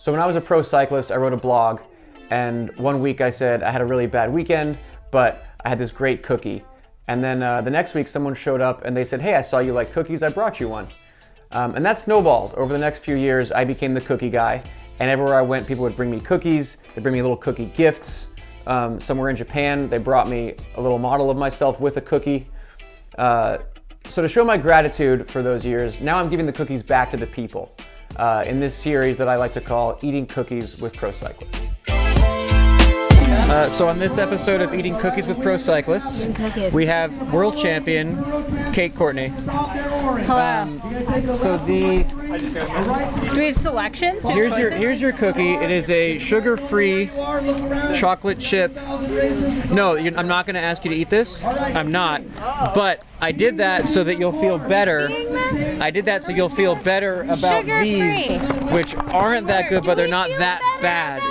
So when I was a pro cyclist, I wrote a blog, and one week I said I had a really bad weekend, but I had this great cookie. And then the next week someone showed up and they said, hey, I saw you like cookies, I brought you one. And that snowballed. Over the next few years, I became the cookie guy, and everywhere I went, people would bring me cookies, they'd bring me little cookie gifts. Somewhere in Japan, they brought me a little model of myself with a cookie. So to show my gratitude for those years, now I'm giving the cookies back to the people in this series that I like to call Eating Cookies with Pro Cyclists. So on this episode of Eating Cookies with Pro Cyclists, we have world champion Kate Courtney. Hello. Do we have selections? Here's your cookie. It is a sugar-free chocolate chip. No, I'm not going to ask you to eat this. I'm not. But I did that so that you'll feel better. I did that so you'll feel better about these, which aren't that good, but they're not that bad.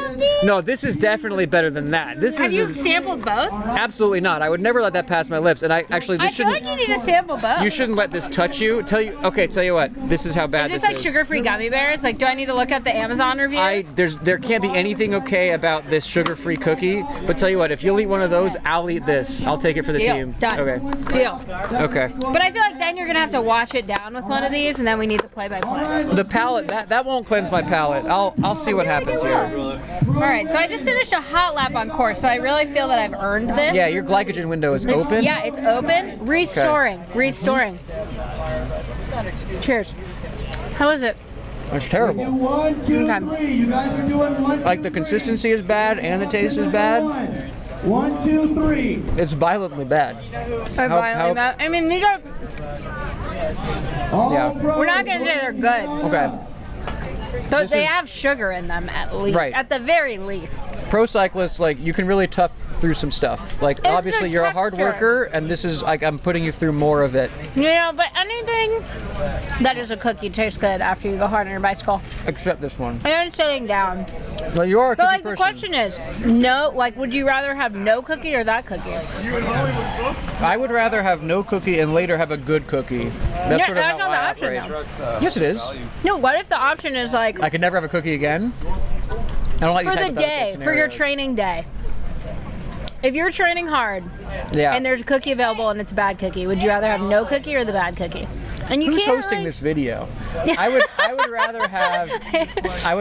No, this is definitely better than that. Have you sampled both? Absolutely not. I would never let that pass my lips. And I feel like you need to sample both. You shouldn't let this touch you. Tell you what. This is how bad this is. Is this like sugar-free gummy bears? Like, do I need to look up the Amazon reviews? There can't be anything okay about this sugar-free cookie. But tell you what, if you'll eat one of those, I'll eat this. I'll take it for the team. Done. Okay. Deal. Okay. But I feel like then you're gonna have to wash it down with one of these, and then we need the play-by-play. The palate that won't cleanse my palate. I'll see what happens here. All right. So I just finished a hot lap on course, so I really feel that I've earned this. Yeah, your glycogen window is open. Yeah, it's open. Restoring. Okay. Restoring. Cheers. How is it? It's terrible. 1, 2, 3. You guys are doing 1. Like the consistency is bad and the taste is bad. 1, 2, 3. It's violently bad. Violently bad. I mean, these are. Yeah. We're not gonna say they're good. Okay. But they have sugar in them at least. Right. At the very least. Pro cyclists, like, you can really tough through some stuff. Like, It's obviously the you're a hard texture. worker, and this is like I'm putting you through more of it. You know, but anything that is a cookie tastes good after you go hard on your bicycle. Except this one. And then sitting down. No, you are a But cookie like person. the question is, would you rather have no cookie or that cookie? I would rather have no cookie and later have a good cookie. That's Yeah, sort of that's how not the I option, operate. though. Yes, it is. No, what if the option is like I could never have a cookie again. I don't like for these the hypothetical day, for your scenarios. training day? If you're training hard Yeah. and there's a cookie available and it's a bad cookie, would you rather have no cookie or the bad cookie? And you Who's can't hosting like, this video? I would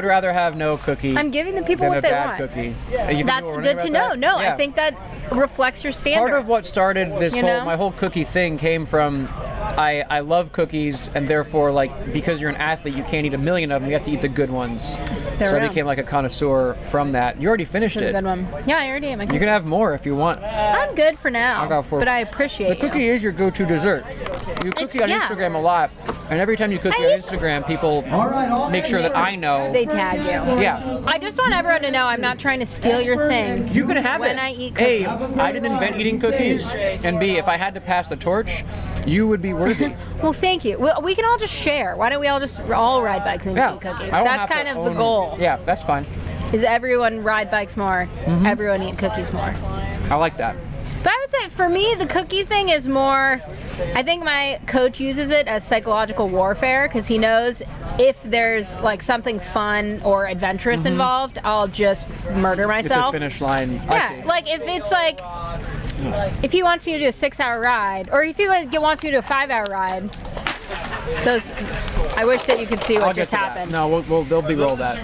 rather have no cookie. I'm giving the people than what a they bad want. cookie. You think That's we're good wondering to about know. that? No, Yeah. I think that reflects your standards. Part of what started this You know? my whole cookie thing came from I love cookies, and therefore, like, because you're an athlete, you can't eat a million of them. You have to eat the good ones. They're So I real. became like a connoisseur from that. You already finished That's a it. good one. Yeah, I already ate my You cookie. can have more if you want. I'm good for now. I'll go for but I appreciate The cookie is your go-to dessert. You cookie on yeah. Instagram a lot, and every time you cookie on Instagram, people make sure that I know. They tag you. Yeah. I just want everyone to know I'm not trying to steal your thing. You can have when it. I eat A, cookies. I didn't invent eating cookies, and B, if I had to pass the torch, you would be worthy. Well, thank you. We can all just share. Why don't we all ride bikes and Yeah. eat cookies? I don't That's have to kind of the own- goal. Yeah, that's fine. Is everyone ride bikes more, everyone eat cookies more. I like that. But I would say for me, the cookie thing is more, I think my coach uses it as psychological warfare because he knows if there's like something fun or adventurous involved, I'll just murder Get the myself. finish line. I Yeah, see. like if it's like, if he wants me to do a 6-hour ride, or if he wants me to do a 5-hour ride, those, I wish that you could see what I'll get just to that. happened. No, they'll be-roll that.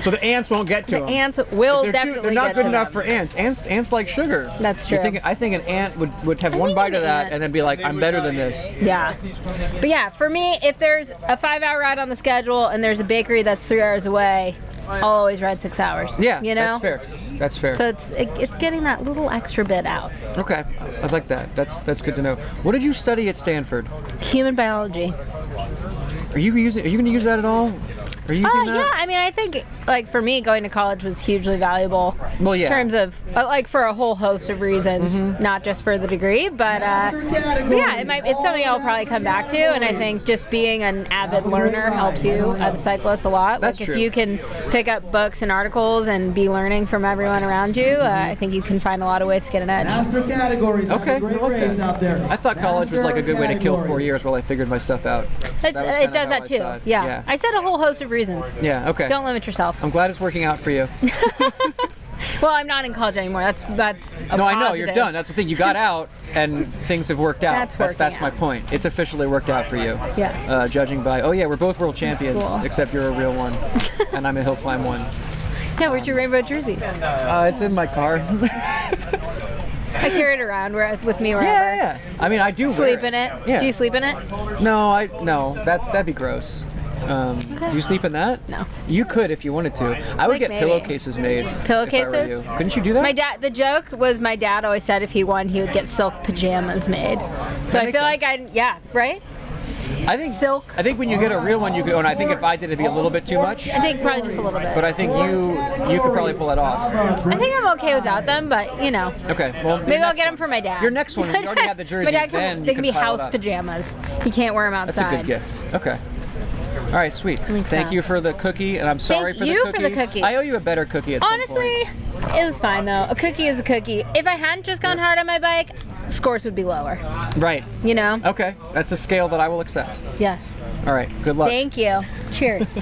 So the ants won't get to them. Ants will They're definitely not get good to enough them. for ants. Ants like sugar. That's You true. I think an ant would have I one think bite an of that ant- and then be like, I'm better than this. Yeah. But yeah, for me, if there's a 5-hour ride on the schedule and there's a bakery that's 3 hours away, I'll always ride 6 hours. Yeah, you know? that's fair. That's fair. So it's getting that little extra bit out. Okay, I like that. That's good to know. What did you study at Stanford? Human biology. Are you going to use that at all? Are you using that? Yeah, I mean, I think, like, for me, going to college was hugely valuable. Well, yeah. In terms of, like, for a whole host of reasons, not just for the degree, but yeah, it's something I'll probably come back to, and I think just being an avid learner helps you as a cyclist a lot. That's like, true. if you can pick up books and articles and be learning from everyone around you, I think you can find a lot of ways to get an edge. Master categories. Okay, Great I like raise that. out there. I thought college was like a good way to kill 4 Categories. years while I figured my stuff out. It does that too. Yeah. I said a whole host of reasons. Yeah, okay. Don't limit yourself. I'm glad it's working out for you. Well, I'm not in college anymore. That's a No, I know, you're positive. done. That's the thing. You got out and things have worked out. That's That's my working out. point. It's officially worked out for you. Yeah. Judging by, oh yeah, we're both world champions, cool. except you're a real one. And I'm a hill climb one. Yeah, where's your rainbow jersey? It's in my car. I carry it around with me wherever. Yeah. I mean, I do Sleep wear in it? Yeah. Do you sleep in it? No, that'd be gross. Do you sleep in that? No. You could if you wanted to. I would Like get maybe. pillowcases made. Pillowcases? If I were you. Couldn't you do that? My dad. The joke was my dad always said if he won, he would get silk pajamas made. So That I makes feel like sense. yeah, right. I think silk. I think when you get a real one, you could. And I think if I did, it'd be a little bit too much. I think probably just a little bit. But I think you could probably pull it off. I think I'm okay without them, but you know. Okay. Well, Maybe I'll get them for my dad. Your next one, you already have the jerseys. My dad Then they you can be pile it house up. pajamas. He can't wear them That's outside. a good gift. Okay. All right, sweet. think Thank so. you for the cookie, and I'm sorry Thank for the you cookie. for the cookie. I owe you a better cookie at some Honestly, point. it was fine though. A cookie is a cookie. If I hadn't just gone hard on my bike, scores would be lower. Right. You know? Okay. That's a scale that I will accept. Yes. All right. Good luck. Thank you. Cheers.